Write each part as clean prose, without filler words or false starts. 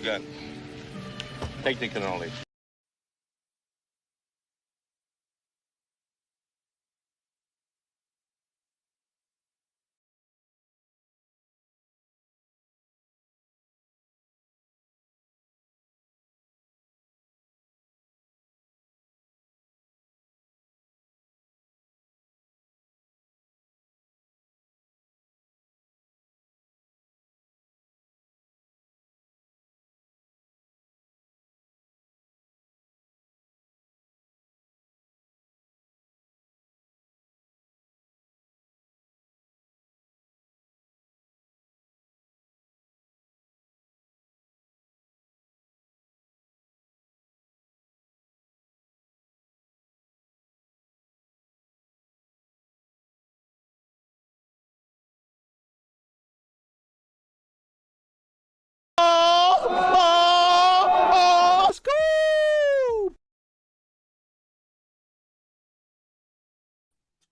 good. Technical knowledge.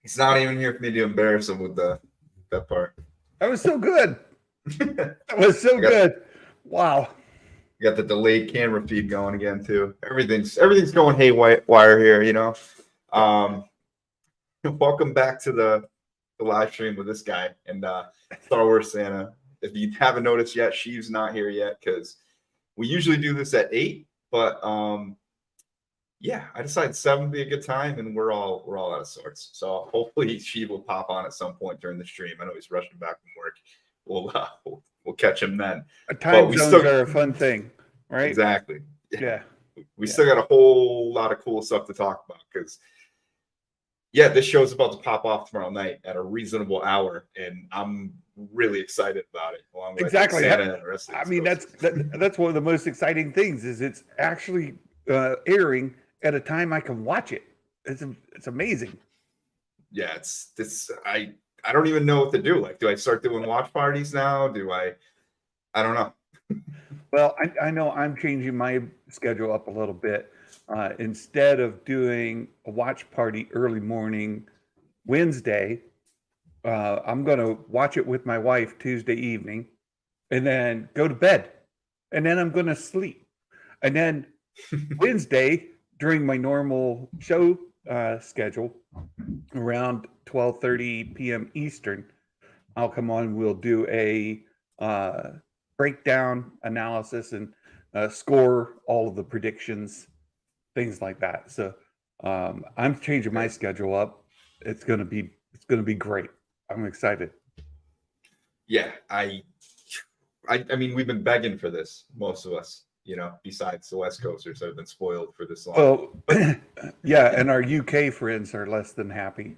He's not even here for me to embarrass him with that part. That was so good. That was so good. Wow. Got the delayed camera feed going again too. Everything's going haywire here, you know. Welcome back to the live stream with this guy and Star Wars Santa. If you haven't noticed yet, Sheiv's not here yet because we usually do this at 8, but yeah, I decided 7 would be a good time, and we're all out of sorts. So hopefully Sheiv will pop on at some point during the stream. I know he's rushing back from work. We'll catch him then. Time zones are a fun thing, right? Exactly. Yeah. We still got a whole lot of cool stuff to talk about because, yeah, this show's about to pop off tomorrow night at a reasonable hour, and I'm really excited about it. Along with exactly. Santa and the rest of I mean, that's one of the most exciting things is it's actually airing at a time I can watch it. It's amazing. Yeah, it's I don't even know what to do. Like, do I start doing watch parties now? I don't know. Well, I know I'm changing my schedule up a little bit. Instead of doing a watch party early morning Wednesday, I'm going to watch it with my wife Tuesday evening and then go to bed. And then I'm going to sleep. And then Wednesday, during my normal show schedule, around 12:30 p.m. Eastern, I'll come on. We'll do a breakdown analysis and score all of the predictions, things like that. So I'm changing my schedule up. It's gonna be great. I'm excited. Yeah, I mean, we've been begging for this, most of us. You know, besides the West Coasters that have been spoiled for this long. Well, yeah, and our UK friends are less than happy.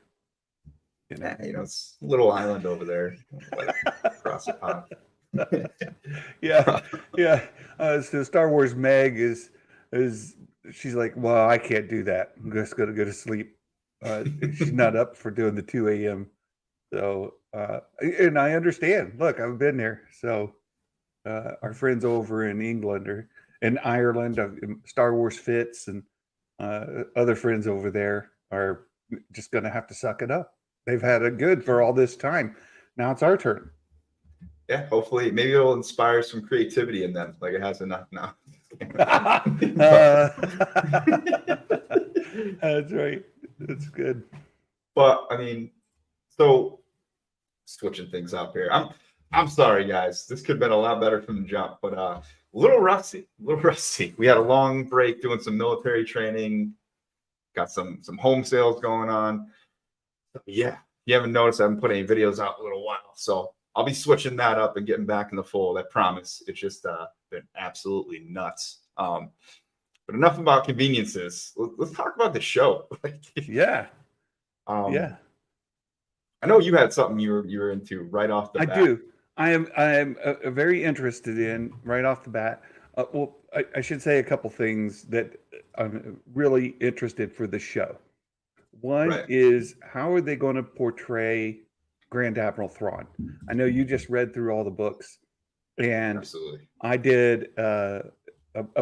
You know, it's a little island over there, like across the pond. yeah. So Star Wars Meg is she's like, well, I can't do that. I'm just gonna go to sleep. She's not up for doing the 2 a.m. So, and I understand. Look, I've been there. So, our friends over in England or in Ireland, Star Wars Fits, and other friends over there are just going to have to suck it up. They've had it good for all this time. Now it's our turn. Yeah, hopefully, maybe it'll inspire some creativity in them, like it has enough now. That's right. That's good. But I mean, so switching things up here. I'm sorry, guys. This could have been a lot better from the jump, but a little rusty. We had a long break doing some military training. Got some home sales going on. Yeah, you haven't noticed I haven't put any videos out in a little while, so I'll be switching that up and getting back in the fold. I promise. It's just been absolutely nuts. But enough about conveniences. Let's talk about the show. Yeah. Yeah. I know you had something you were into right off the bat. I do. I am very interested in right off the bat. Well, I should say a couple things that I'm really interested for the show. One is, how are they going to portray Grand Admiral Thrawn? I know you just read through all the books, and absolutely, I did a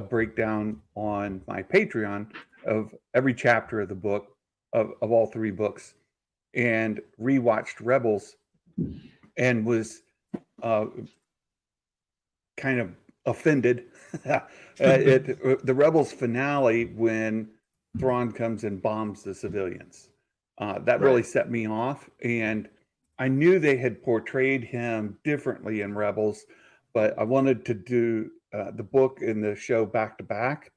breakdown on my Patreon of every chapter of the book of all 3 books, and rewatched Rebels, and was kind of offended. The Rebels finale when Thrawn comes and bombs the civilians. That really Right. set me off, and I knew they had portrayed him differently in Rebels, but I wanted to do the book and the show back to back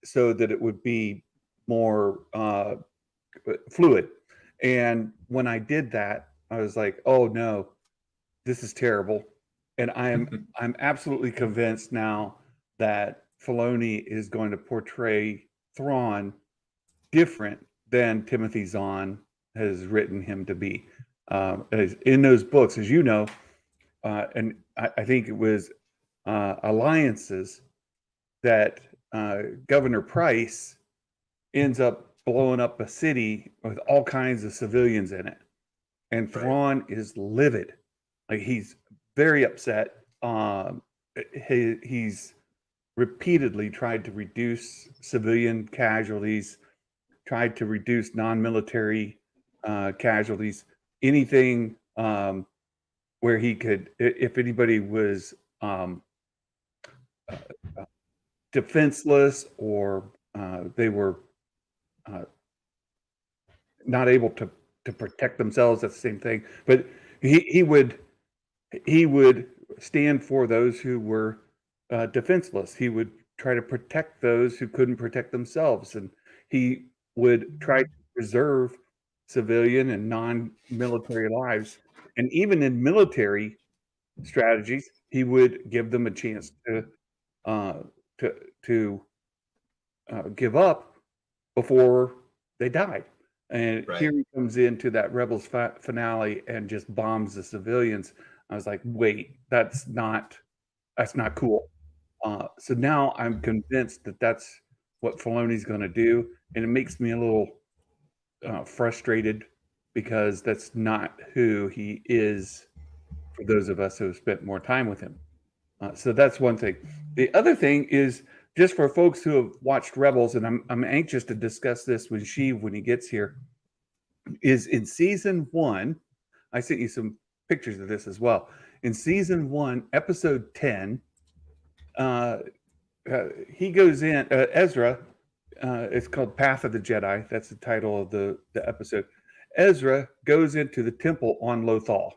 so that it would be more fluid. And when I did that, I was like, "Oh no, this is terrible." And I'm absolutely convinced now that Filoni is going to portray Thrawn different than Timothy Zahn has written him to be. In those books, as you know, and I think it was alliances that Governor Price ends up blowing up a city with all kinds of civilians in it. And Right. Thrawn is livid. Like he's very upset. He's repeatedly tried to reduce civilian casualties, tried to reduce non-military casualties, anything where he could, if anybody was defenseless or they were not able to protect themselves. That's the same thing. But he would stand for those who were defenseless. He would try to protect those who couldn't protect themselves, and he would try to preserve civilian and non-military lives. And even in military strategies, he would give them a chance to uh, to to give up before they died. And Right. here he comes into that Rebels finale and just bombs the civilians. I was like, wait, that's not cool. So now I'm convinced that that's what Filoni's going to do, and it makes me a little frustrated because that's not who he is. For those of us who have spent more time with him, so that's one thing. The other thing is just for folks who have watched Rebels, and I'm anxious to discuss this with Sheiv when he gets here. Is in season 1, I sent you some pictures of this as well. In season 1, episode 10, he goes in, Ezra, it's called Path of the Jedi. That's the title of the episode. Ezra goes into the temple on Lothal.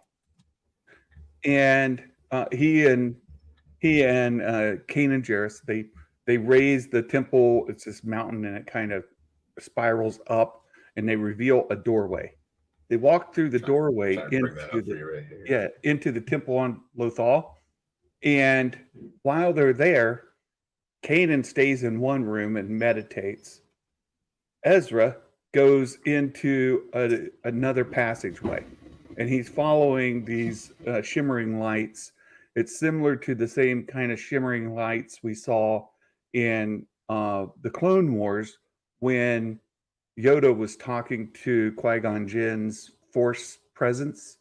And he and Kanan Jarrus, they raise the temple. It's this mountain and it kind of spirals up, and they reveal a doorway. They walk through the doorway into the temple on Lothal. And while they're there, Kanan stays in one room and meditates. Ezra goes into another passageway, and he's following these shimmering lights. It's similar to the same kind of shimmering lights we saw in the Clone Wars when Yoda was talking to Qui-Gon Jinn's Force presence.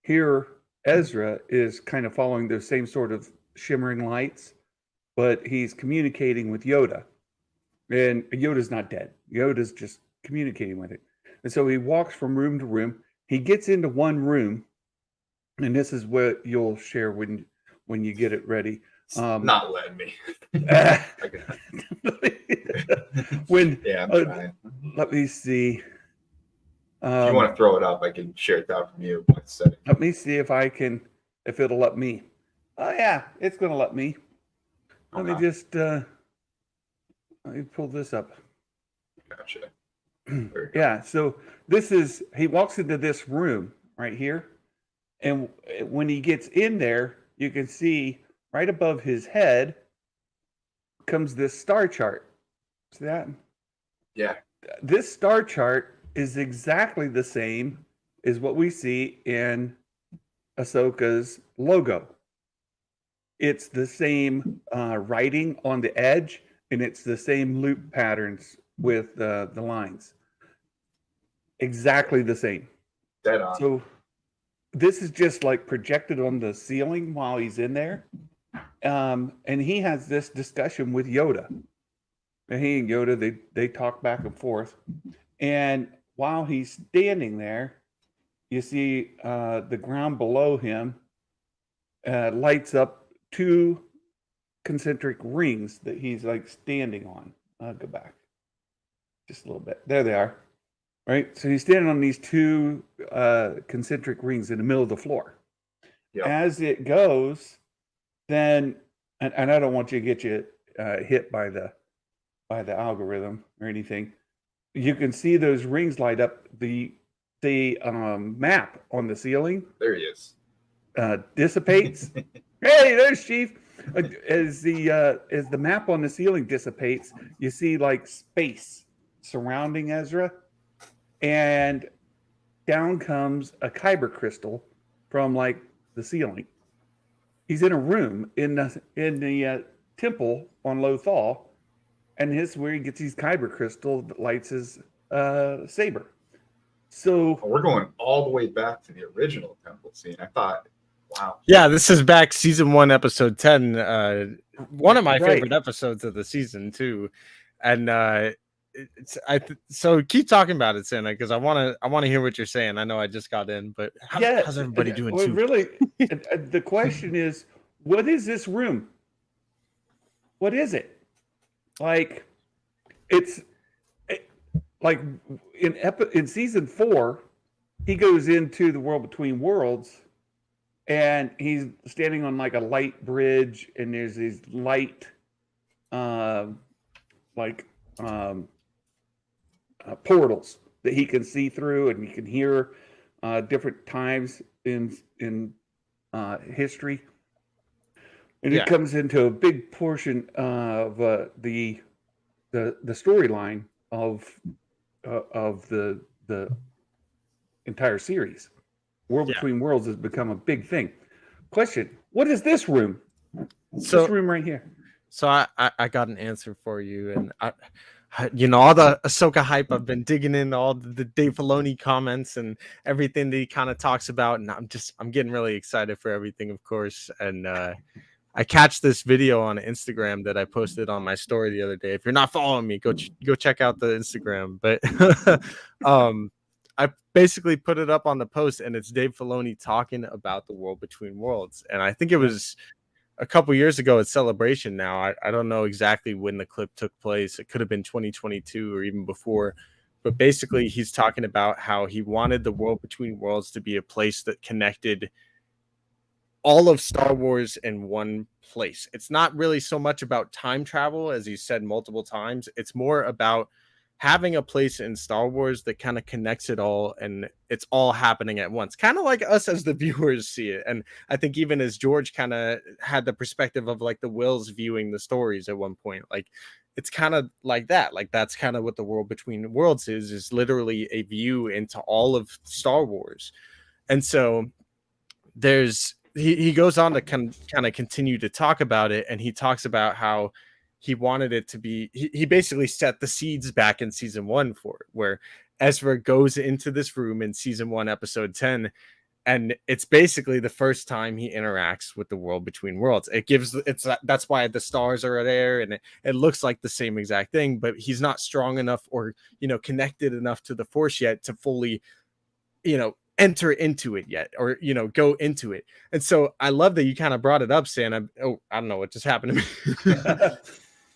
Here, Ezra is kind of following those same sort of shimmering lights, but he's communicating with Yoda. And Yoda's not dead. Yoda's just communicating with it. And so he walks from room to room. He gets into one room, and this is what you'll share when you get it ready. Not letting me. When Yeah, I'm trying. let me see. If you want to throw it up, I can share it out from you. Let me see if it'll let me. Oh yeah, it's gonna let me. Let me just let me pull this up. Gotcha. Yeah, so he walks into this room right here, and when he gets in there, you can see right above his head comes this star chart. See that? Yeah. This star chart is exactly the same as what we see in Ahsoka's logo. It's the same writing on the edge, and it's the same loop patterns with the lines. Exactly the same. Dead on. So this is just like projected on the ceiling while he's in there. And he has this discussion with Yoda. And he and Yoda, they talk back and forth. And while he's standing there, you see the ground below him lights up 2 concentric rings that he's like standing on. I'll go back just a little bit. There they are. Right. So he's standing on these two concentric rings in the middle of the floor. Yep. As it goes, then, and I don't want you to get you hit by the algorithm or anything. You can see those rings light up. The map on the ceiling There he is. Dissipates. Hey, there's Sheiv. As the map on the ceiling dissipates, you see like space surrounding Ezra, and down comes a kyber crystal from like the ceiling. He's in a room in the temple on Lothal, and this is where he gets these kyber crystal that lights his saber. So We're going all the way back to the original temple scene. I thought, wow. Yeah, this is back season 1, episode 10. One of my favorite episodes of the season too, and so keep talking about it, Santa, because I want to hear what you're saying. I know I just got in, but how's everybody doing? Well, really, the question is, what is this room? What is it? Like, like in season 4, he goes into the world between worlds, and he's standing on like a light bridge, and there's these light, portals that he can see through, and he can hear different times in history. And it comes into a big portion of the storyline of the entire series. World Between Worlds has become a big thing. Question: what is this room? This room right here. So I got an answer for you, and all the Ahsoka hype. I've been digging in all the Dave Filoni comments and everything that he kind of talks about, and I'm getting really excited for everything, of course. And I catch this video on Instagram that I posted on my story the other day. If you're not following me, go check out the Instagram. But I basically put it up on the post, and it's Dave Filoni talking about the World Between Worlds, and I think it was a couple years ago at Celebration. Now I don't know exactly when the clip took place. It could have been 2022 or even before, but basically he's talking about how he wanted the World Between Worlds to be a place that connected all of Star Wars in one place. It's not really so much about time travel, as he said multiple times. It's more about having a place in Star Wars that kind of connects it all, and it's all happening at once, kind of like us as the viewers see it. And I think even as George kind of had the perspective of like the Wills viewing the stories at one point, like it's kind of like that. Like that's kind of what the World Between Worlds is literally a view into all of Star Wars. And so he goes on to kind of continue to talk about it, and he talks about how he wanted it to be, he basically set the seeds back in season 1 for it, where Ezra goes into this room in season 1, episode 10, and it's basically the first time he interacts with the World Between Worlds. That's why the stars are there, and it looks like the same exact thing, but he's not strong enough or connected enough to the Force yet to fully enter into it yet, or go into it. And so I love that you kind of brought it up, Santa. I don't know what just happened to me.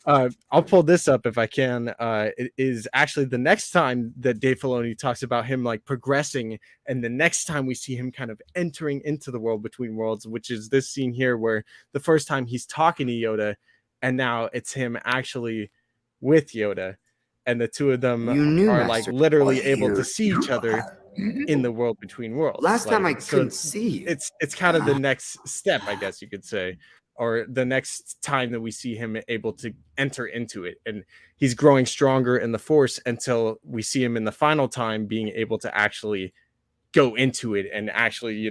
I'll pull this up if I can. It is actually the next time that Dave Filoni talks about him like progressing, and the next time we see him kind of entering into the World Between Worlds, which is this scene here, where the first time he's talking to Yoda, and now it's him actually with Yoda, and the two of them are like literally able to see each other in the World Between Worlds. Last time I couldn't see you. It's kind of the next step, I guess you could say, or the next time that we see him able to enter into it. And he's growing stronger in the Force until we see him in the final time being able to actually go into it and actually,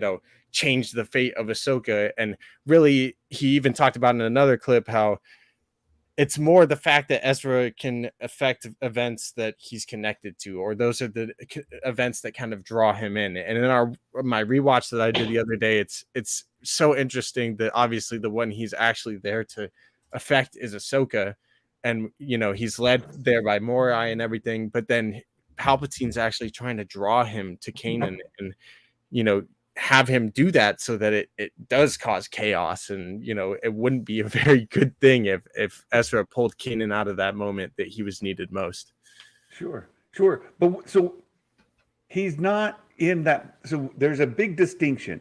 change the fate of Ahsoka. And really, he even talked about in another clip how it's more the fact that Ezra can affect events that he's connected to, or those are the events that kind of draw him in. And in my rewatch that I did the other day, it's so interesting that obviously the one he's actually there to affect is Ahsoka, and he's led there by Morai and everything, but then Palpatine's actually trying to draw him to Kanan, and have him do that so that it does cause chaos. And, it wouldn't be a very good thing if Ezra pulled Kanan out of that moment that he was needed most. Sure. But so he's not in that. So there's a big distinction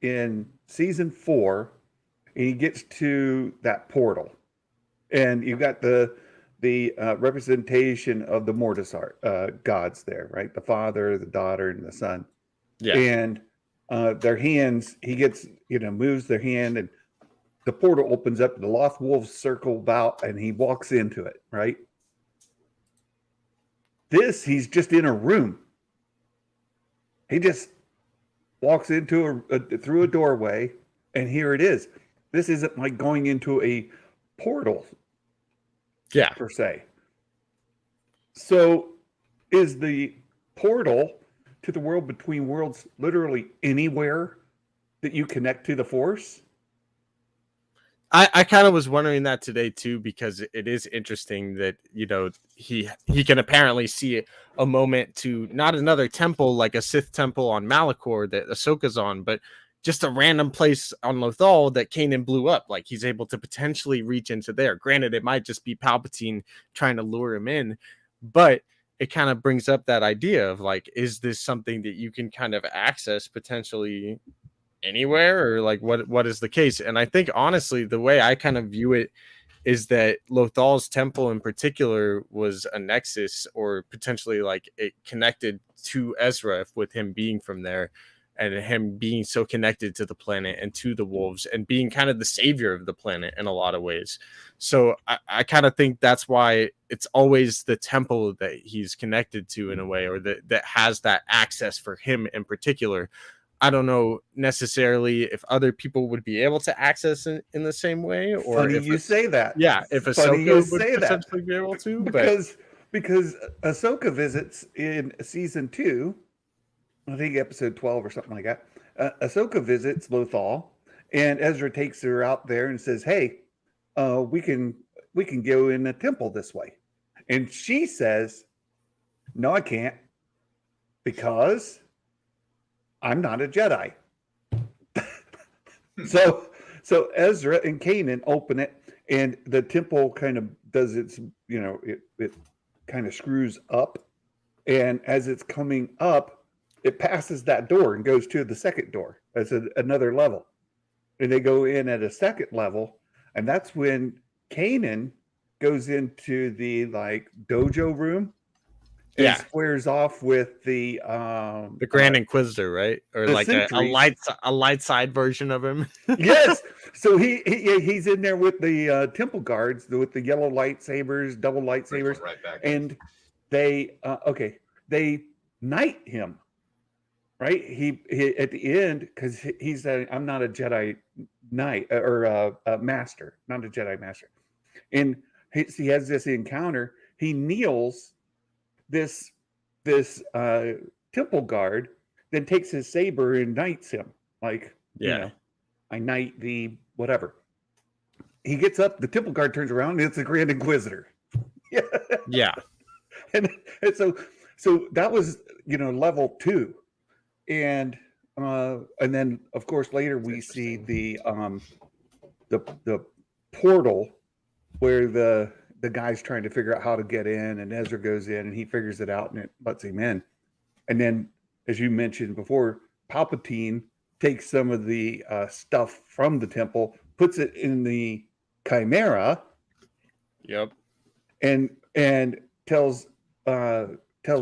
in season 4, and he gets to that portal, and you've got the representation of the Mortisar gods there, right? The Father, the Daughter, and the Son. Yeah. And their hands, he gets, moves their hand, and the portal opens up, the Lost Wolves circle about, and he walks into it, right? He's just in a room. He just walks into through a doorway, and here it is. This isn't like going into a portal, per se. So, is the portal to the world between worlds literally anywhere that you connect to the Force? I kind of was wondering that today too, because it is interesting that he can apparently see a moment to not another temple like a Sith temple on Malachor that Ahsoka's on, but just a random place on Lothal that Kanan blew up. Like, he's able to potentially reach into there. Granted, it might just be Palpatine trying to lure him in, but it kind of brings up that idea of like, is this something that you can kind of access potentially anywhere, or like what is the case? And I think honestly the way I kind of view it is that Lothal's temple in particular was a nexus, or potentially like it connected to Ezra with him being from there and him being so connected to the planet and to the wolves and being kind of the savior of the planet in a lot of ways. So I kind of think that's why it's always the temple that he's connected to in a way, or that has that access for him in particular. I don't know necessarily if other people would be able to access it in the same way, or Funny if you say that. Yeah, if Ahsoka would potentially be able to, because Ahsoka visits in season 2, I think episode 12 or something like that. Ahsoka visits Lothal, and Ezra takes her out there and says, "Hey, we can go in the temple this way," and she says, "No, I can't, because I'm not a Jedi." So Ezra and Kanan open it, and the temple kind of does its, it kind of screws up, and as it's coming up, it passes that door and goes to the second door. That's another level, and they go in at a second level, and that's when Kanan goes into the dojo room. And squares off with the Grand Inquisitor, right? Or like a light side version of him. Yes. So he's in there with the temple guards with the yellow lightsabers, double lightsabers, Right back. and they knight him. Right? He at the end, because he's I'm not a Jedi knight or a master, not a Jedi master, and he has this encounter. He kneels. This temple guard then takes his saber and knights him. I knight the whatever. He gets up, the temple guard turns around, and it's the Grand Inquisitor. Yeah. And so that was level 2. And then of course later we see the portal where the guy's trying to figure out how to get in, and Ezra goes in and he figures it out and it lets him in. And then, as you mentioned before, Palpatine takes some of the stuff from the temple, puts it in the Chimera. Yep. And tells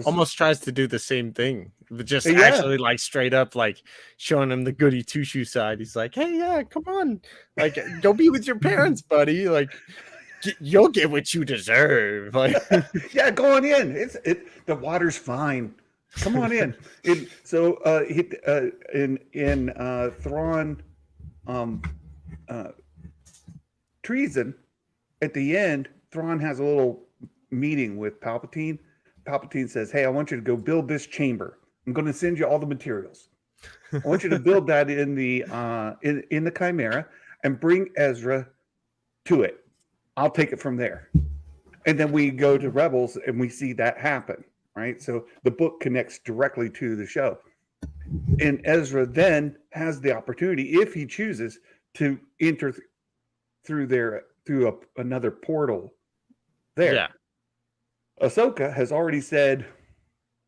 almost tries to do the same thing, but just actually straight up showing him the goody two shoe side. He's like, "Hey, come on, go be with your parents, buddy. You'll get what you deserve." Go on in. The water's fine. Come on in. So in Thrawn treason, at the end, Thrawn has a little meeting with Palpatine. Palpatine says, "Hey, I want you to go build this chamber. I'm going to send you all the materials. I want you to build that in the Chimera and bring Ezra to it. I'll take it from there." And then we go to Rebels and we see that happen, right? So the book connects directly to the show. And Ezra then has the opportunity, if he chooses, to enter through another portal there. Yeah. Ahsoka has already said,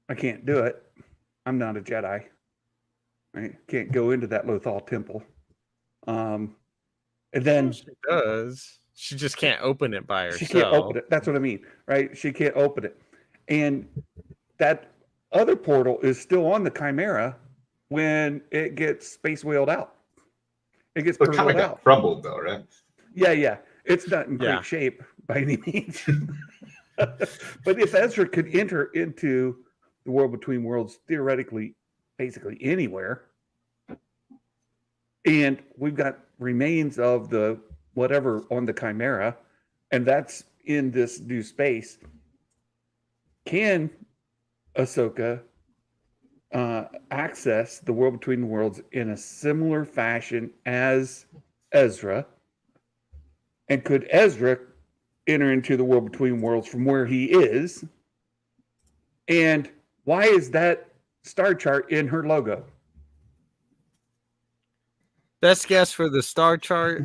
I can't do it. I'm not a Jedi. I can't go into that Lothal temple. And then She does. She just can't open it by herself. she can't open it. That's what I mean, right? She can't open it. And that other portal is still on the Chimera when it gets space whaled out. It gets But kind of purloed got out. crumbled though, right? Yeah. It's not in great Yeah. shape by any means. But if Ezra could enter into the world between worlds, theoretically, basically anywhere, and we've got remains of the whatever on the Chimera, and that's in this new space, can Ahsoka access the world between worlds in a similar fashion as Ezra? And could Ezra enter into the world between worlds from where he is? And why is that star chart in her logo? Best guess for the star chart.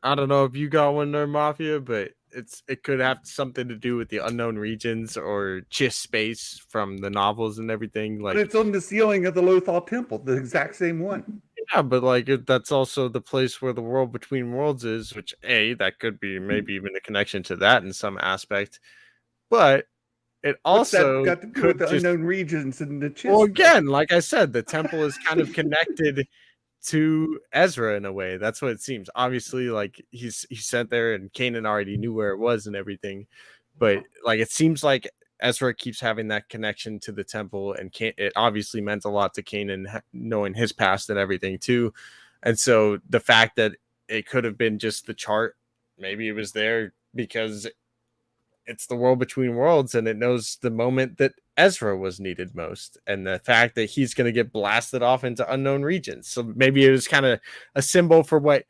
I don't know if you got one there, Mafia, but it could have something to do with the unknown regions or just space from the novels and everything. Like, But it's on the ceiling of the Lothal Temple, the exact same one. yeah, but like that's also the place where the world between worlds is, which that could be maybe even a connection to that in some aspect. But it What's that also got to do could with the just, unknown regions and the chest? well, again, like I said, the temple is kind of connected to Ezra in a way. That's what it seems. Obviously, like he's sent there, and Kanan already knew where it was and everything. But like it seems like Ezra keeps having that connection to the temple, and it obviously meant a lot to Kanan knowing his past and everything too. And so the fact that it could have been just the chart, maybe it was there because it's the world between worlds and it knows the moment that Ezra was needed most, and the fact that he's going to get blasted off into unknown regions. So maybe it was kind of a symbol for what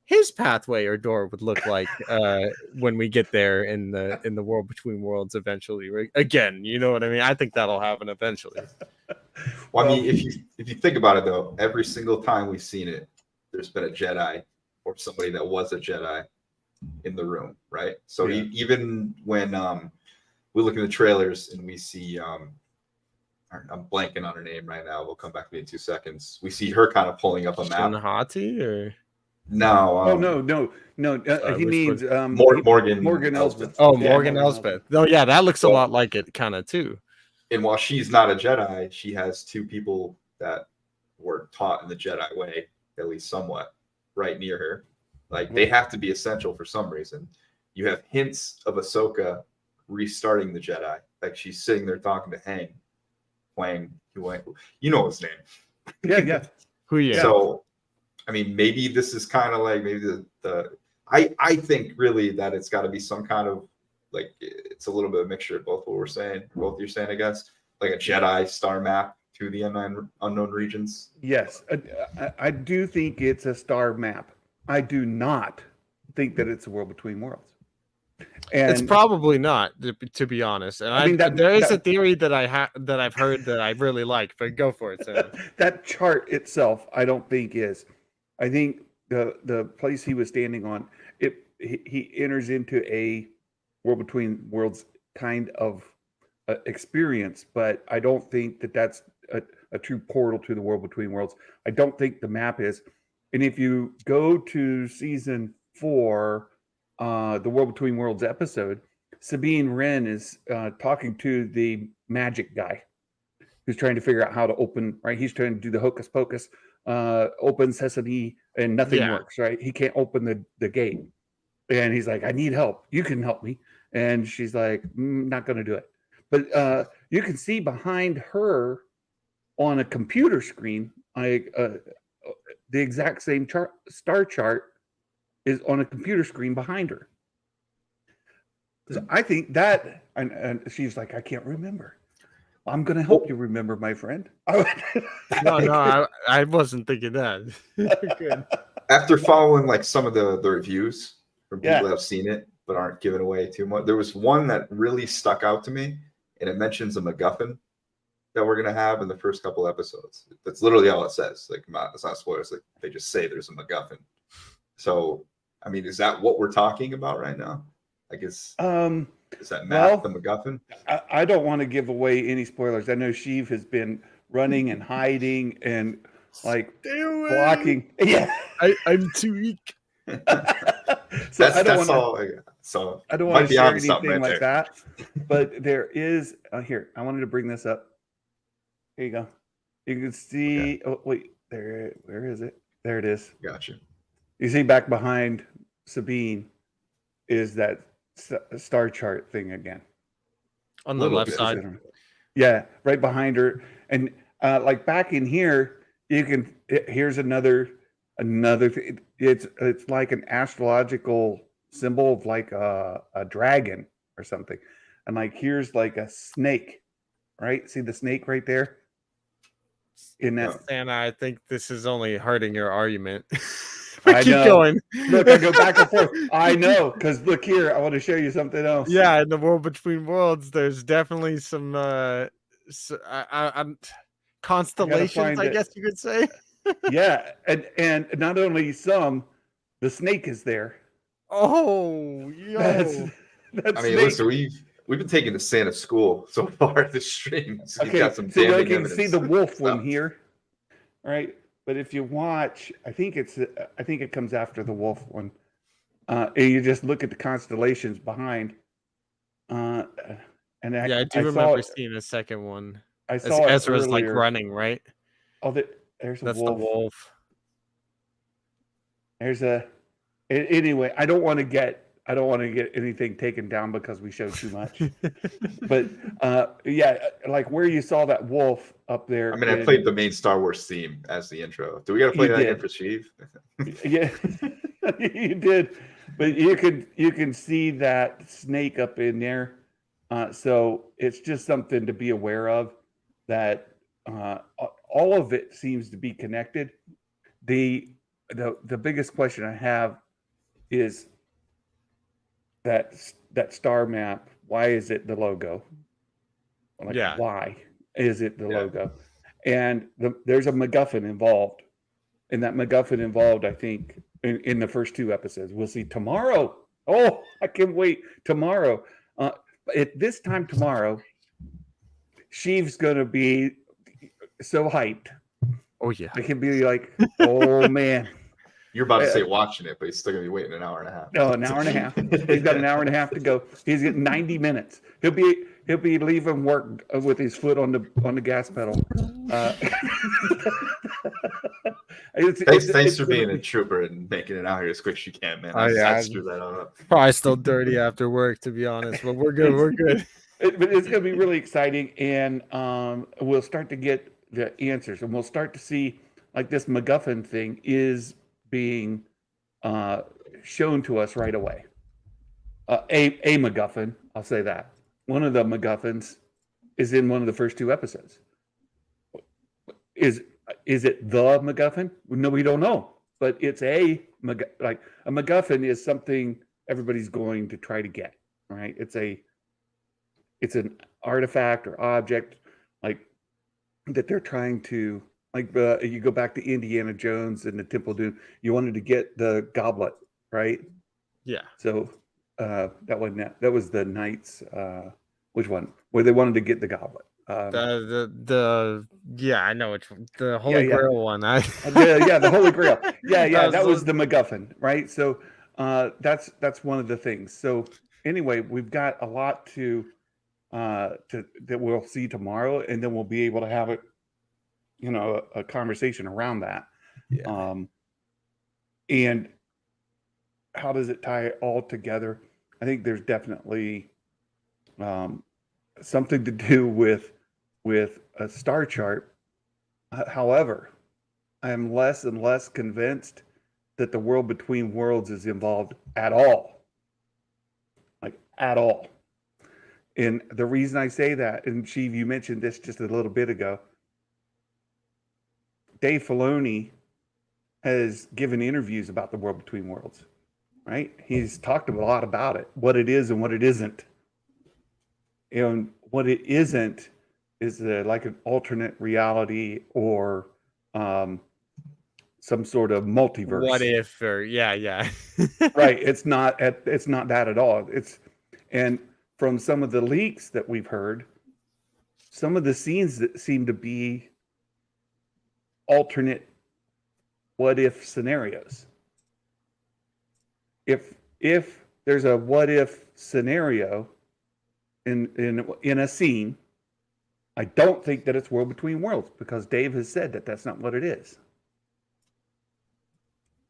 his pathway or door would look like when we get there in the world between worlds eventually. Again, you know what I mean? I think that'll happen eventually. Well, I mean, if you think about it though, every single time we've seen it, there's been a Jedi or somebody that was a Jedi in the room, right? So even when we look at the trailers and we see I'm blanking on her name right now, we'll come back to me in 2 seconds. We see her kind of pulling up a map. Shinhati or no, no. He means Morgan Elsbeth. oh, Yeah, Morgan Elsbeth. Oh yeah, that looks a lot like it kind of too. And while she's not a Jedi, she has two people that were taught in the Jedi way, at least somewhat, right near her. Like they have to be essential for some reason. You have hints of Ahsoka restarting the Jedi. Like she's sitting there talking to Hang, playing, you know his name. Yeah. Who? Yeah. So, I mean, maybe this is kind of like maybe I think really that it's got to be some kind of like it's a little bit of a mixture of both what we're saying, both you're saying, I guess, like a Jedi star map to the unknown regions. Yes, I do think it's a star map. I do not think that it's a world between worlds. And it's probably not, to be honest. And I mean, there is a theory that I've heard that I really like, but go for it, Sam. That chart itself, I don't think is. I think the place he was standing on, he enters into a world between worlds kind of experience, but I don't think that that's a true portal to the world between worlds. I don't think the map is. And if you go to season 4, the World Between Worlds episode, Sabine Wren is talking to the magic guy who's trying to figure out how to open, right? He's trying to do the hocus pocus, open sesame, and nothing works, right? He can't open the gate. And he's like, I need help. You can help me. And she's like, not going to do it. But you can see behind her on a computer screen, like the exact same star chart is on a computer screen behind her. So I think that, and she's like, I can't remember. I'm going to help you remember, my friend. No, I wasn't thinking that. Good. After following like some of the reviews from people that have seen it but aren't giving away too much, there was one that really stuck out to me, and it mentions a MacGuffin that we're gonna have in the first couple episodes. That's literally all it says. Like, it's not spoilers. Like, they just say there's a MacGuffin. So, I mean, is that what we're talking about right now? I guess. Is that Matt the MacGuffin? I don't want to give away any spoilers. I know Sheiv has been running and hiding and like blocking. Yeah, I'm too weak. So I don't want to. All, so I don't want to share anything right like there. that. But there is here. I wanted to bring this up. Here you go. You can see. Okay. Oh wait, there. Where is it? There it is. Gotcha. You see back behind Sabine is that star chart thing again on the left side. Yeah, right behind her, and like back in here, you can. Here's another thing. It's like an astrological symbol of like a dragon or something, and like here's like a snake, right? See the snake right there. In that, Santa, I think this is only hurting your argument. I keep going. Look, I go back and forth. I know, because look here, I want to show you something else. Yeah, in the world between worlds, there's definitely some constellations, I guess you could say. Yeah, and not only some, the snake is there. Oh, yo. That's I mean, listen, we've been taking the Santa school so far this stream. So okay, got some so you can evidence. see the wolf one here, right? But if you watch, I think it comes after the wolf one, and you just look at the constellations behind. And I do remember seeing a second one. I saw Ezra's like running, right? Oh, there's a That's wolf. the wolf. There's a. Anyway, I don't want to get anything taken down because we showed too much. But yeah, like where you saw that wolf up there. I mean, I played the main Star Wars theme as the intro. Do we got to play that again for Sheiv? Yeah, you did. But you can see that snake up in there. So it's just something to be aware of. That all of it seems to be connected. The biggest question I have is that star map. Why is it the logo? Like, yeah. Why is it the logo? And there's a MacGuffin involved, and that MacGuffin involved, I think, in the first two episodes. We'll see tomorrow. Oh, I can't wait tomorrow. At this time tomorrow, Sheiv's gonna be so hyped. Oh yeah, I can be like, oh man. You're about to say watching it, but he's still gonna be waiting an hour and a half. No, an hour and a half. He's got an hour and a half to go. He's getting 90 minutes. He'll be leaving work with his foot on the gas pedal. Thanks for being a trooper and making it out here as quick as you can, man. I screwed that up. Probably still dirty after work, to be honest, but we're good. We're good. But it's going to be really exciting, and we'll start to get the answers, and we'll start to see like this MacGuffin thing is being shown to us right away. A MacGuffin, I'll say that. One of the MacGuffins is in one of the first two episodes. Is it the MacGuffin? No, we don't know. But it's a MacGuffin is something everybody's going to try to get, right? It's an artifact or object like that they're trying to you go back to Indiana Jones and the Temple of Doom. You wanted to get the goblet, right? Yeah. So that was the Knights. Which one? Where they wanted to get the goblet. I know which one. The Holy Grail one. The Holy Grail. Yeah. That was the MacGuffin, right? So that's one of the things. So anyway, we've got a lot that we'll see tomorrow, and then we'll be able to have a conversation around that. Yeah. And how does it tie it all together? I think there's definitely something to do with a star chart. However, I am less and less convinced that the world between worlds is involved at all. Like at all. And the reason I say that, and Sheiv, you mentioned this just a little bit ago, Dave Filoni has given interviews about the world between worlds, right? He's talked a lot about it, what it is and what it isn't. And what it isn't like an alternate reality or some sort of multiverse. What if, or yeah. Right. It's not that at all. And from some of the leaks that we've heard, some of the scenes that seem to be alternate what if scenarios. If there's a what if scenario in a scene, I don't think that it's World Between Worlds, because Dave has said that that's not what it is.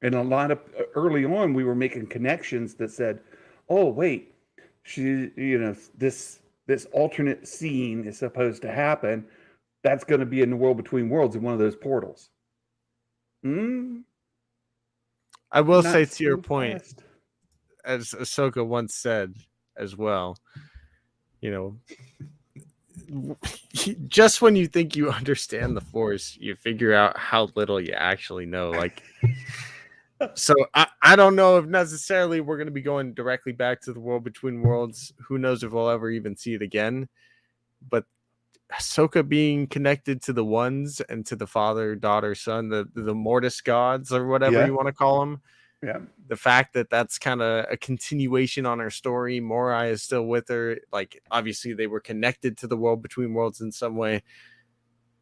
And a lot of early on, we were making connections that said, "Oh, wait, this alternate scene is supposed to happen. That's going to be in the World Between Worlds in one of those portals." I will Not say, to your so point, fast. as Ahsoka once said as well, just when you think you understand the Force, you figure out how little you actually know. Like, so I don't know if necessarily we're going to be going directly back to the World Between Worlds. Who knows if we'll ever even see it again? But Ahsoka being connected to the ones and to the father, daughter, son, the Mortis gods, or whatever you want to call them. Yeah. The fact that that's kind of a continuation on her story. Morai is still with her. Like, obviously they were connected to the World Between Worlds in some way.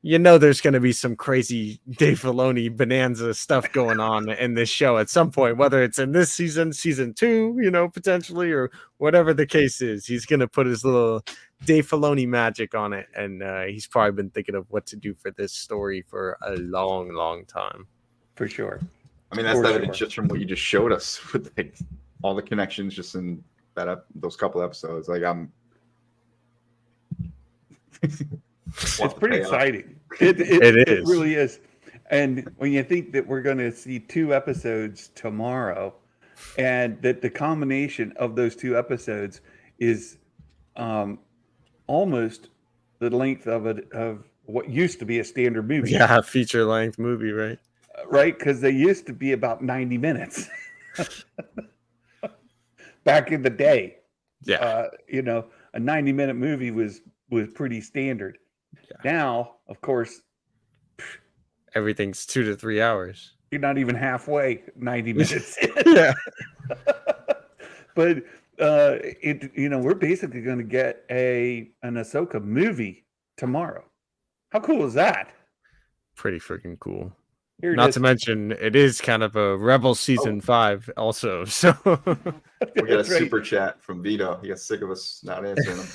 There's going to be some crazy Dave Filoni bonanza stuff going on in this show at some point, whether it's in this season 2, potentially, or whatever the case is. He's going to put his little Dave Filoni magic on it, and he's probably been thinking of what to do for this story for a long, long time. For sure. I mean, that's evident just from what you just showed us with all the connections just in those couple episodes. Like, It's pretty exciting. It is. It really is. And when you think that we're going to see 2 episodes tomorrow, and that the combination of those 2 episodes is almost the length of what used to be a standard movie. Yeah, feature length movie, right? Right, because they used to be about 90 minutes back in the day. Yeah, a 90-minute movie was pretty standard. Yeah. Now, of course, everything's 2 to 3 hours. You're not even halfway 90 minutes. Yeah. But we're basically going to get an Ahsoka movie tomorrow. How cool is that? Pretty freaking cool. Not to mention, it is kind of a Rebel season 5 also. So we got a super chat from Vito. He got sick of us not answering him.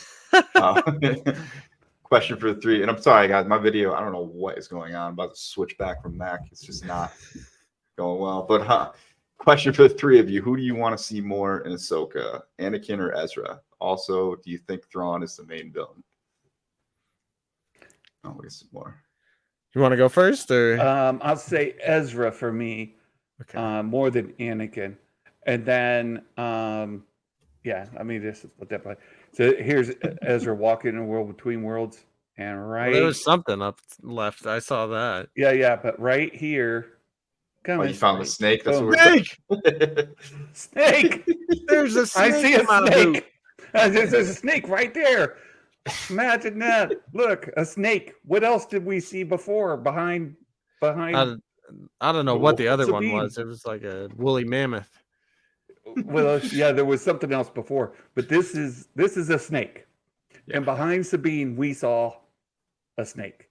Question for the 3. And I'm sorry, guys, my video, I don't know what is going on. I'm about to switch back from Mac. It's just not going well. But question for the 3 of you. Who do you want to see more in Ahsoka, Anakin or Ezra? Also, do you think Thrawn is the main villain? Oh, we got some more. You want to go first, or I'll say Ezra for me, more than Anakin, and then just put that by. So here's Ezra walking in a world between worlds, and there was something up left. I saw that. Yeah, but right here, you found the snake. That's snake. Snake. There's a snake. I see a snake. There's a snake right there. Imagine that. Look, a snake. What else did we see before behind? I don't know what the other one was. It was like a woolly mammoth. Well, yeah, there was something else before, but this is a snake. Yeah. And behind Sabine, we saw a snake.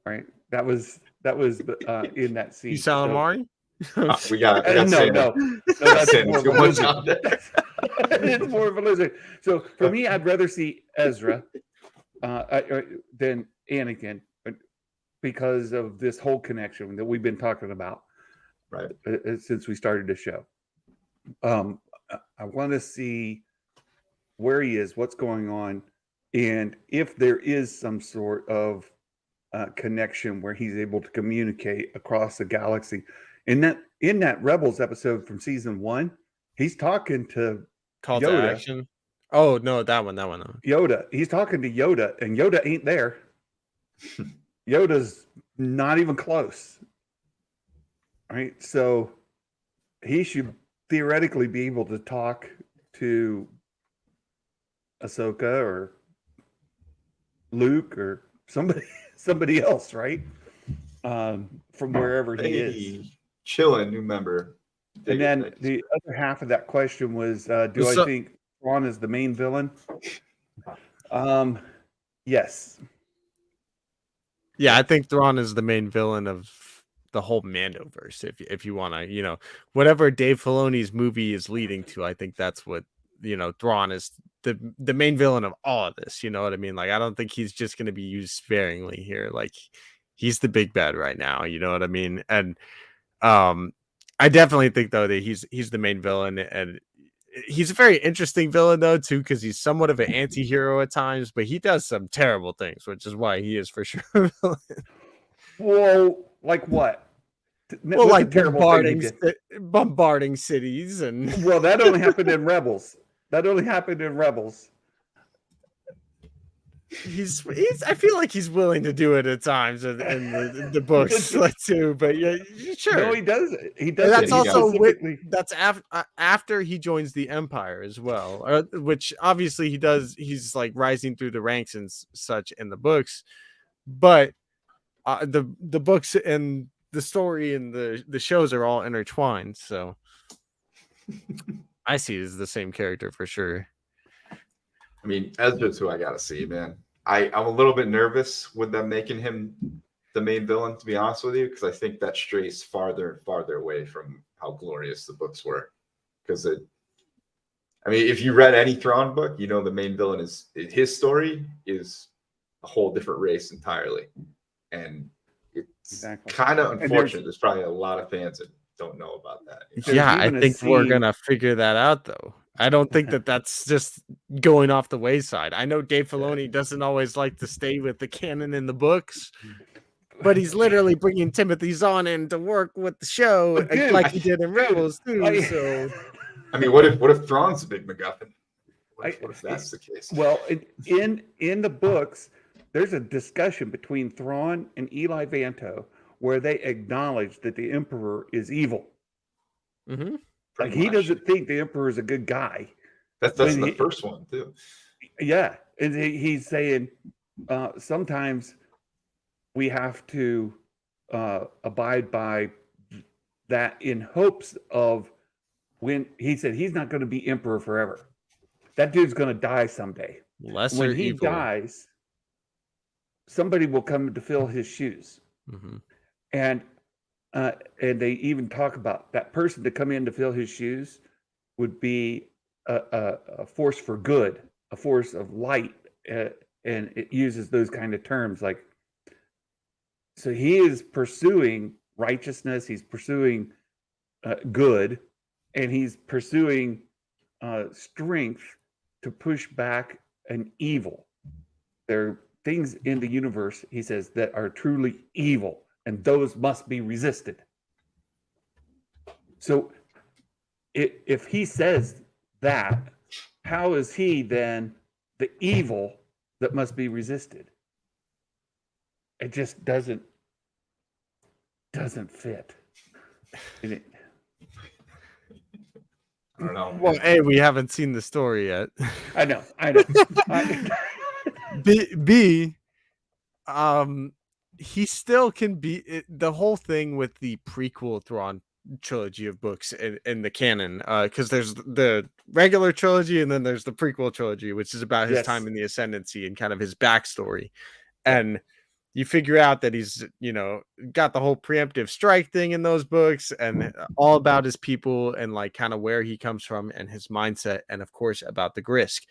Right? That was in that scene. You saw Amari? We got no. That's it's more of a lizard. So for me, I'd rather see Ezra than Anakin, because of this whole connection that we've been talking about, right, since we started the show. I want to see where he is, what's going on, and if there is some sort of connection where he's able to communicate across the galaxy. In that Rebels episode from season 1, he's talking to Call Yoda. To Action. Oh no, that one. Yoda. He's talking to Yoda, and Yoda ain't there. Yoda's not even close. Right? So he should theoretically be able to talk to Ahsoka or Luke or somebody somebody else, right? From wherever he is. Hey, chilling, new member. And Dig it, then thank you, the sir. other half of that question was, do I So- think Thrawn is the main villain? Yes. Yeah, I think Thrawn is the main villain of the whole Mandoverse. If you want to, whatever Dave Filoni's movie is leading to, I think that's what Thrawn is the main villain of all of this. You know what I mean? Like, I don't think he's just going to be used sparingly here. Like, he's the big bad right now. You know what I mean? And I definitely think though that he's the main villain, and he's a very interesting villain though too, because he's somewhat of an anti-hero at times, but he does some terrible things, which is why he is for sure a villain. Whoa, like what? Well, What's like a terrible thing he did? bombarding cities, and Well, that only happened in Rebels. That only happened in Rebels. he's I feel like he's willing to do it at times in the books too. But yeah, sure. No, he does. He does. That's it. He also specifically- that's after he joins the Empire as well, which obviously he does. He's like rising through the ranks and such in the books, but the books and the story and the shows are all intertwined. So I see it as the same character for sure. I mean, Ezra's who I gotta see, man. I'm a little bit nervous with them making him the main villain, to be honest with you, because I think that strays farther and farther away from how glorious the books were. Because if you read any Thrawn book, the main villain his story is a whole different race entirely, and it's kind of unfortunate. There's probably a lot of fans that don't know about that. Yeah, I think we're gonna figure that out though. I don't think that's just going off the wayside. I know Dave Filoni doesn't always like to stay with the canon in the books, but he's literally bringing Timothy Zahn in to work with the show, like he did in Rebels too. So, what if Thrawn's a big MacGuffin? What if that's the case? Well, in the books, there's a discussion between Thrawn and Eli Vanto where they acknowledge that the Emperor is evil. mm-hmm. Like, he doesn't think the Emperor is a good guy. That's in the first one too. Yeah, and he's saying sometimes we have to abide by that in hopes of when he said he's not going to be emperor forever. That dude's going to die someday. When he dies, somebody will come to fill his shoes. Mm-hmm. And they even talk about that person to come in to fill his shoes would be a force for good, a force of light, and it uses those kind of terms. Like, so he is pursuing righteousness, he's pursuing good, and he's pursuing strength to push back an evil. There are things in the universe, he says, that are truly evil, and those must be resisted. So if he says that, how is he then the evil that must be resisted? It just doesn't fit. I don't know. Well, A, we haven't seen the story yet. I know. B, he still can be the whole thing with the prequel Thrawn trilogy of books in the canon, because there's the regular trilogy and then there's the prequel trilogy, which is about his time in the Ascendancy and kind of his backstory. And you figure out that he's, got the whole preemptive strike thing in those books and all about his people and like kind of where he comes from and his mindset, and of course about the Grisk.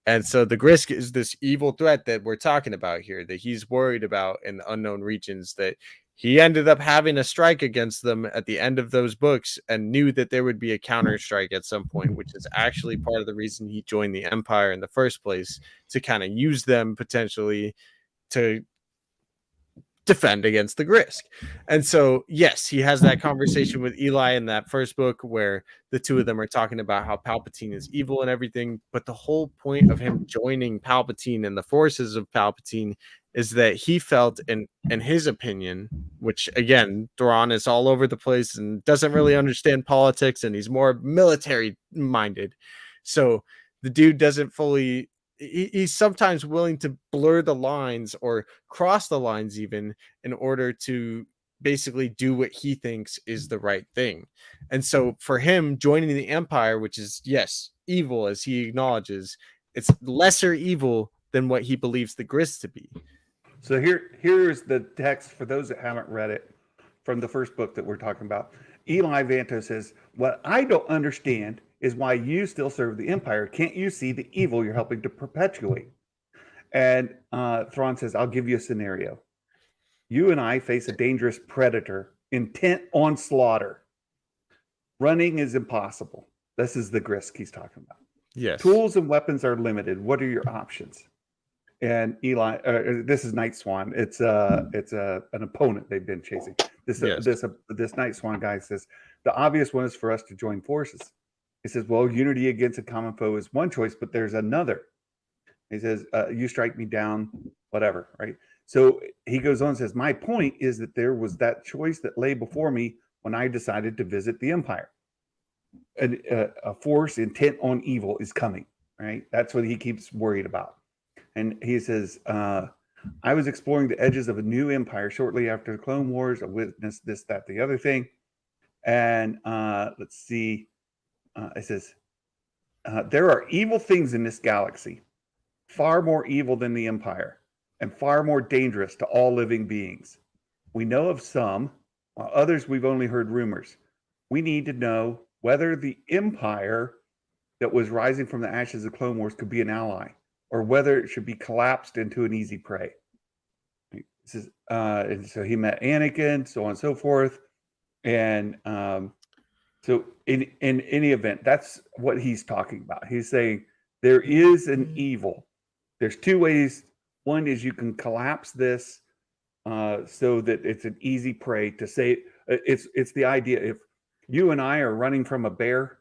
And so the Grisk is this evil threat that we're talking about here, that he's worried about in the unknown regions, that he ended up having a strike against them at the end of those books and knew that there would be a counter strike at some point, which is actually part of the reason he joined the Empire in the first place, to kind of use them potentially to defend against the Grisk. And so, yes, he has that conversation with Eli in that first book where the two of them are talking about how Palpatine is evil and everything. But the whole point of him joining Palpatine and the forces of Palpatine is that he felt, in his opinion, which again, Thrawn is all over the place and doesn't really understand politics, and he's more military minded. So the dude doesn't fully, he's sometimes willing to blur the lines or cross the lines even in order to basically do what he thinks is the right thing. And so for him, joining the Empire, which is, yes, evil, as he acknowledges, it's lesser evil than what he believes the Grist to be. So here's the text for those that haven't read it from the first book that we're talking about. Eli Vanto says, "What I don't understand is why you still serve the Empire. Can't you see the evil you're helping to perpetuate?" And Thrawn says, "I'll give you a scenario. You and I face a dangerous predator intent on slaughter. Running is impossible." This is the Grist he's talking about. Yes. Tools and weapons are limited. What are your options? And Eli, this is Night Swan. It's an opponent they've been chasing. This Night Swan guy says the obvious one is for us to join forces. He says, "Well, unity against a common foe is one choice, but there's another." He says, "You strike me down, whatever." Right. So he goes on and says, "My point is that there was that choice that lay before me when I decided to visit the Empire. And a force intent on evil is coming." Right. That's what he keeps worried about. And he says, "I was exploring the edges of a new empire shortly after the Clone Wars. I witnessed this, that, the other thing." And let's see. It says, "There are evil things in this galaxy, far more evil than the Empire, and far more dangerous to all living beings. We know of some, while others we've only heard rumors. We need to know whether the Empire that was rising from the ashes of Clone Wars could be an ally, or whether it should be collapsed into an easy prey." This is, and so he met Anakin, so on and so forth. And so in any event, that's what he's talking about. He's saying there is an evil. There's two ways. One is you can collapse this so that it's an easy prey to say. It's the idea, if you and I are running from a bear,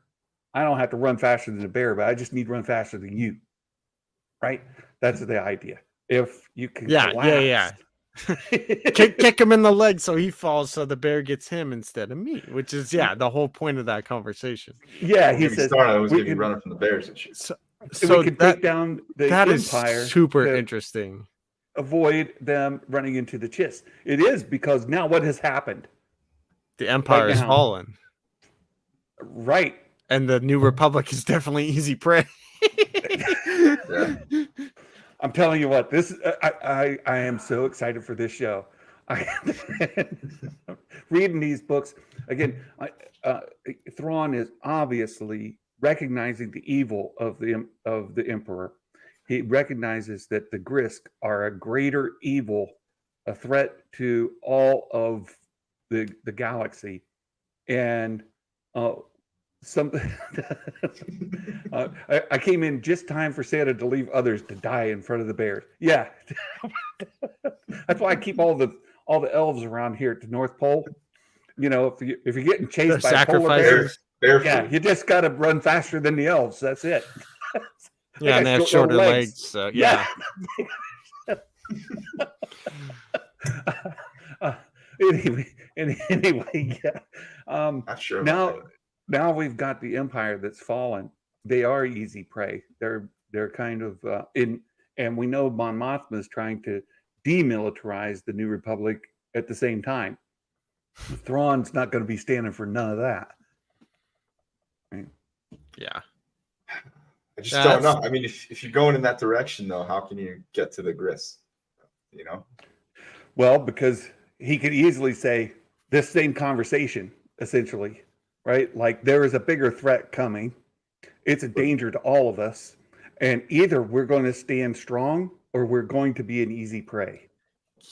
I don't have to run faster than the bear, but I just need to run faster than you. Right? That's the idea. If you can collapse. kick him in the leg so he falls, so the bear gets him instead of me, which is the whole point of that conversation. Yeah, he says I was going to be running from the bears and shit. So we can take down the Empire. Is super interesting. Avoid them running into the Chiss. It is, because now what has happened? The Empire is fallen. Right. And the New Republic is definitely easy prey. Yeah. I'm telling you what, this I am so excited for this show. Reading these books again. Thrawn is obviously recognizing the evil of the Emperor. He recognizes that the Grist are a greater evil, a threat to all of the galaxy, and I came in just time for Santa to leave others to die in front of the bears. Yeah, that's why I keep all the elves around here at the North Pole. You know, if you're getting chased by polar bears, you just got to run faster than the elves. That's it. Yeah, and they have shorter legs. So yeah. Anyway, yeah. Not sure. Now we've got the Empire that's fallen. They are easy prey. They're kind of and we know Mon Mothma is trying to demilitarize the New Republic at the same time. Thrawn's not going to be standing for none of that. Right? Yeah. I just don't know. I mean, if you're going in that direction, though, how can you get to the Grist? You know? Well, because he could easily say this same conversation, essentially, right? Like, there is a bigger threat coming. It's a danger to all of us. And either we're going to stand strong or we're going to be an easy prey.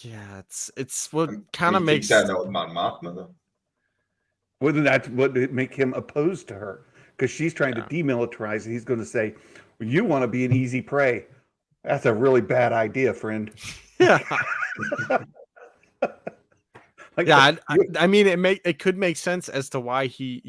Yeah, it's what kind of makes that with Mon Mothma, though. Wouldn't that make him opposed to her? Because she's trying to demilitarize, and he's going to say, well, you want to be an easy prey. That's a really bad idea, friend. Yeah. I mean, it could make sense as to why he,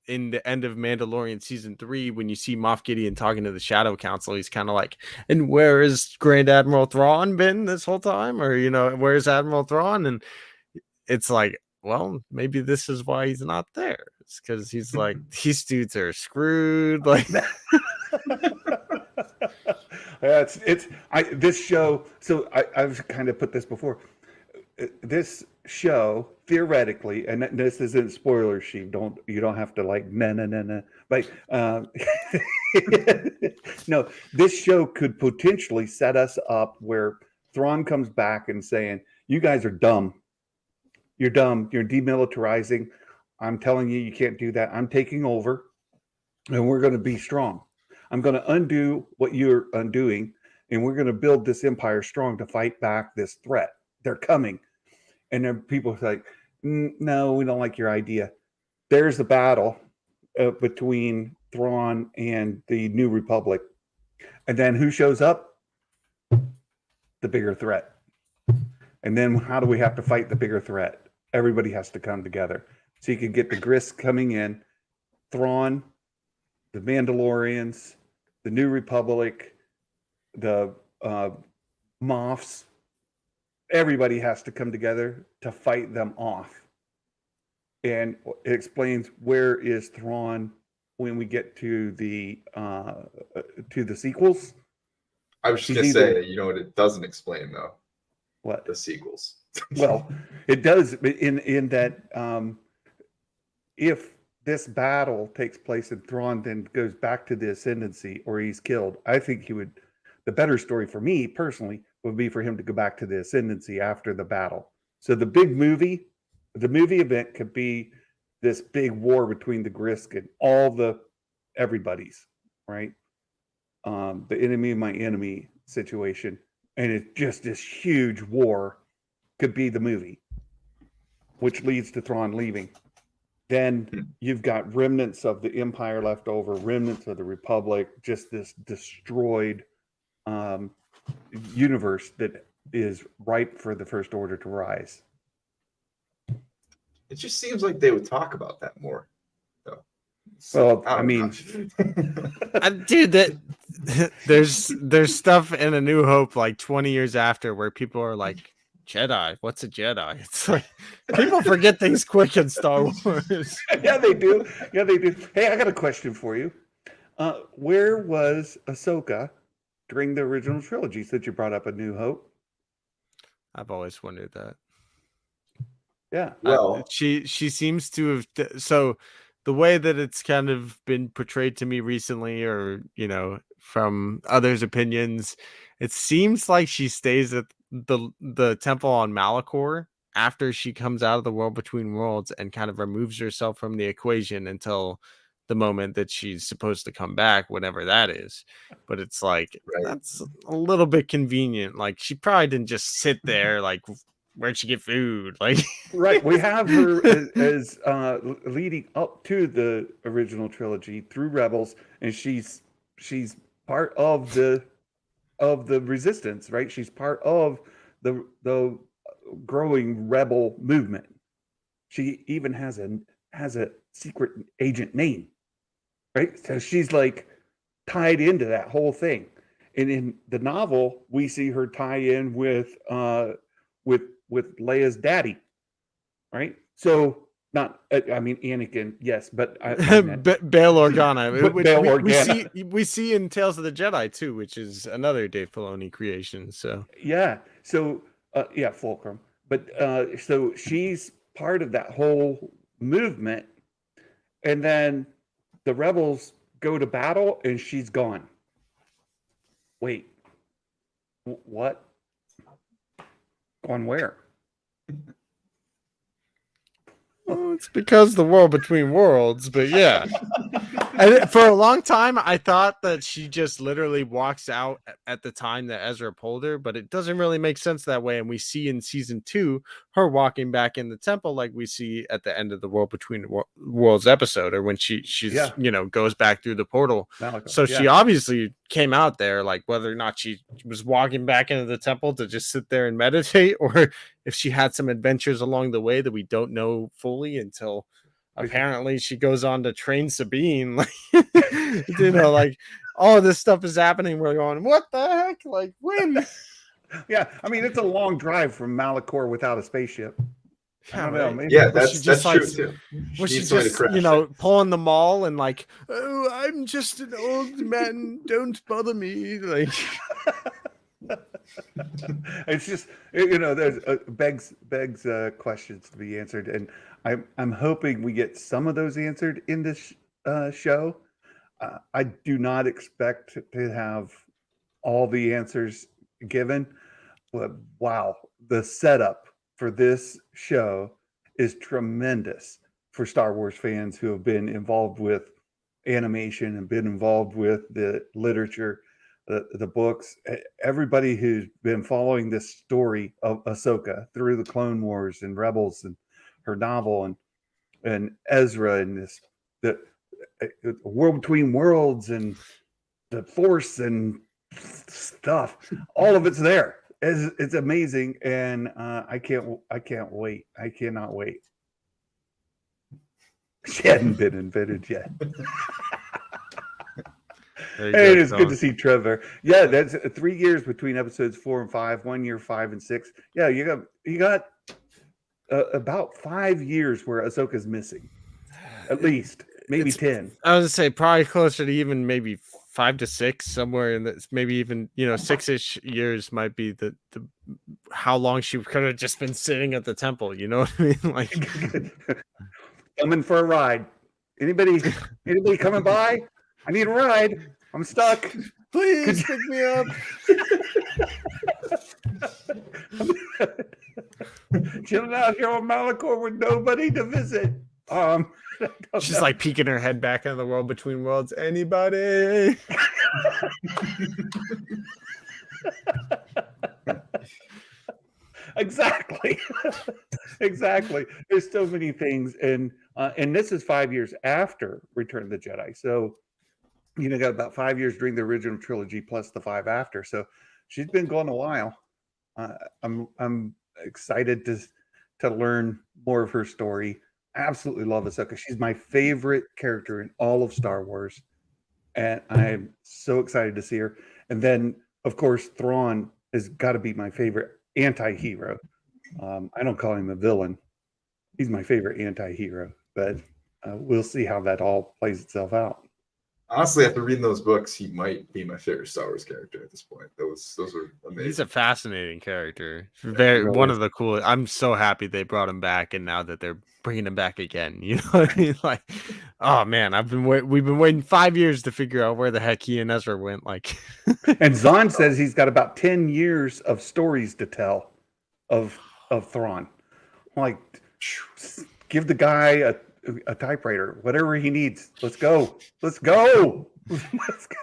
in the end of Mandalorian season 3, when you see Moff Gideon talking to the Shadow Council, he's kind of like, and where is Grand Admiral Thrawn been this whole time? Or, where's Admiral Thrawn? And it's like, well, maybe this is why he's not there. It's because he's like, these dudes are screwed. Like, This show. So I've kind of put this before. This show theoretically, and this isn't spoiler sheet. You don't have to like no. Like no, this show could potentially set us up where Thrawn comes back and saying, "You guys are dumb. You're dumb. You're demilitarizing. I'm telling you, you can't do that. I'm taking over, and we're going to be strong. I'm going to undo what you're undoing, and we're going to build this empire strong to fight back this threat. They're coming." And then people are like, "No, we don't like your idea." There's the battle between Thrawn and the New Republic. And then who shows up? The bigger threat. And then how do we have to fight the bigger threat? Everybody has to come together. So you could get the Grist coming in, Thrawn, the Mandalorians, the New Republic, the Moffs. Everybody has to come together to fight them off. And it explains where is Thrawn when we get to the sequels. I was just going to say, you know what it doesn't explain, though? What? The sequels. Well, it does in that if this battle takes place and Thrawn then goes back to the Ascendancy or he's killed, I think the better story for me personally would be for him to go back to the Ascendancy after the battle. So the movie event could be this big war between the Grist and all everybody's, right? The enemy of my enemy situation. And it's just this huge war could be the movie, which leads to Thrawn leaving. Then you've got remnants of the Empire left over, remnants of the Republic, just this destroyed universe that is ripe for the First Order to rise. It just seems like they would talk about that more, though. So, well, I mean, dude, there's stuff in A New Hope like 20 years after where people are like, Jedi, what's a Jedi? It's like people forget things quick in Star Wars. Yeah, they do. Hey, I got a question for you. Where was Ahsoka during the original trilogy since you brought up A New Hope? I've always wondered that. Yeah. Well, she seems to have. So the way that it's kind of been portrayed to me recently, or from others' opinions, it seems like she stays at the temple on Malachor after she comes out of the World Between Worlds and kind of removes herself from the equation until the moment that she's supposed to come back, whatever that is. But it's like, that's a little bit convenient. Like, she probably didn't just sit there like, where'd she get food? Like, right. We have her as leading up to the original trilogy through Rebels, and she's part of the resistance, right? She's part of the growing rebel movement. She even has a secret agent name, right? So she's like tied into that whole thing. And in the novel, we see her tie in with Leia's daddy, right? So not, I mean, Anakin, yes, but I meant Bail Organa, Organa. we see in Tales of the Jedi too, which is another Dave Filoni creation. So yeah, so Fulcrum, but so she's part of that whole movement, and then the rebels go to battle, and she's gone. Wait, what? Gone where? Well, it's because the World Between Worlds, but yeah. And for a long time, I thought that she just literally walks out at the time that Ezra pulled her, but it doesn't really make sense that way. And we see in season 2 her walking back in the temple, like we see at the end of the World Between Worlds episode, or when she's goes back through the portal. So she obviously came out there, like whether or not she was walking back into the temple to just sit there and meditate, or if she had some adventures along the way that we don't know fully until apparently she goes on to train Sabine. Like, like all this stuff is happening. We're going, what the heck? Like, when? Yeah, I mean, it's a long drive from Malachor without a spaceship. I don't know. Maybe Yeah, Was she that's just like, true too. was she Needs somebody to just, crash you know, it. pulling the mall and like, oh, I'm just an old man, don't bother me. Like, It's just, you know, there's begs questions to be answered, and I'm hoping we get some of those answered in this show. I do not expect to have all the answers given, but wow, the setup for this show is tremendous for Star Wars fans who have been involved with animation and been involved with the literature, the books. Everybody who's been following this story of Ahsoka through the Clone Wars and Rebels and her novel and Ezra and the world between worlds and the Force and stuff. All of it's there. It's amazing, and I can't wait. I cannot wait. She hadn't been invented yet. Hey, it is good to see Trevor. Yeah, that's 3 years between episodes 4 and 5. 1 year 5 and 6. Yeah, you got about 5 years where Ahsoka's missing, at least maybe 10. I was gonna say probably closer to even maybe 5 to 6, somewhere in this, maybe even 6-ish years might be the how long she could have just been sitting at the temple. You know what I mean? Like, Coming for a ride. Anybody coming by? I need a ride. I'm stuck. please pick me up. Chilling out here on Malachor with nobody to visit. She's like peeking her head back into the world between worlds. Anybody? Exactly. Exactly. There's so many things, and this is 5 years after Return of the Jedi. So got about 5 years during the original trilogy plus the 5 after. So she's been gone a while. I'm excited to learn more of her story. I absolutely love Ahsoka. She's my favorite character in all of Star Wars, and I'm so excited to see her. And then, of course, Thrawn has got to be my favorite anti-hero. I don't call him a villain. He's my favorite anti-hero, but we'll see how that all plays itself out. Honestly, after reading those books, he might be my favorite Star Wars character at this point. Those are amazing. He's a fascinating character. Very one of the coolest. I'm so happy they brought him back, and now that they're bringing him back again, you know what I mean? Like, oh man, we've been waiting 5 years to figure out where the heck he and Ezra went. Like, and Zahn says he's got about 10 years of stories to tell of Thrawn. Like, give the guy a typewriter, whatever he needs. Let's go.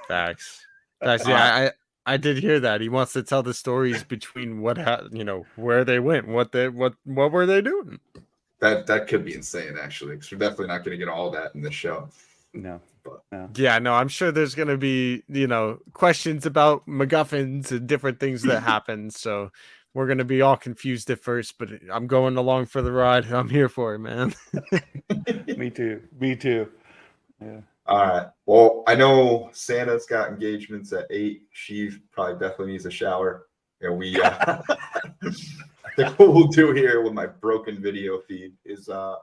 Facts. Yeah, I did hear that he wants to tell the stories between where they went, what were they doing. That could be insane, actually, because we're definitely not going to get all that in this show. No. Yeah, no, I'm sure there's going to be questions about MacGuffins and different things that happen. So we're going to be all confused at first, but I'm going along for the ride. I'm here for it, man. Me too. Yeah. All right. Well, I know Santa's got engagements at 8. Sheiv probably definitely needs a shower. And we, I think what we'll do here with my broken video feed is we'll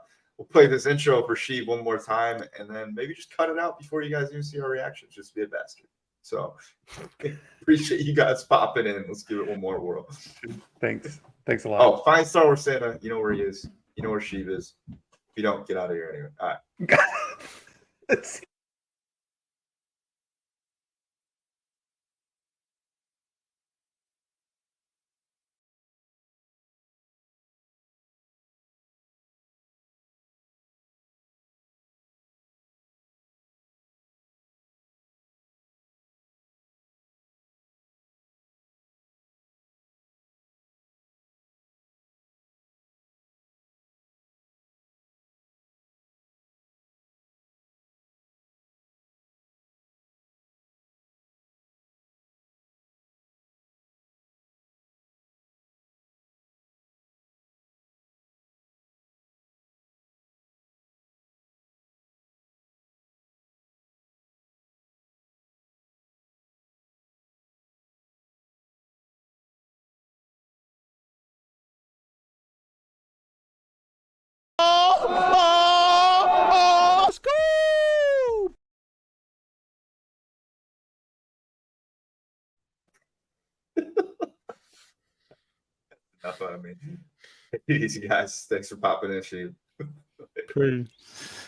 play this intro for Sheiv one more time, and then maybe just cut it out before you guys even see our reactions. Just be a bastard. So appreciate you guys popping in. Let's give it one more whirl. Thanks a lot. Oh, find Star Wars Santa. You know where he is. You know where Sheiv is. If you don't, get out of here anyway. All right. Let's see. Enough out of me. Easy guys. Thanks for popping in, Sheiv. Peace.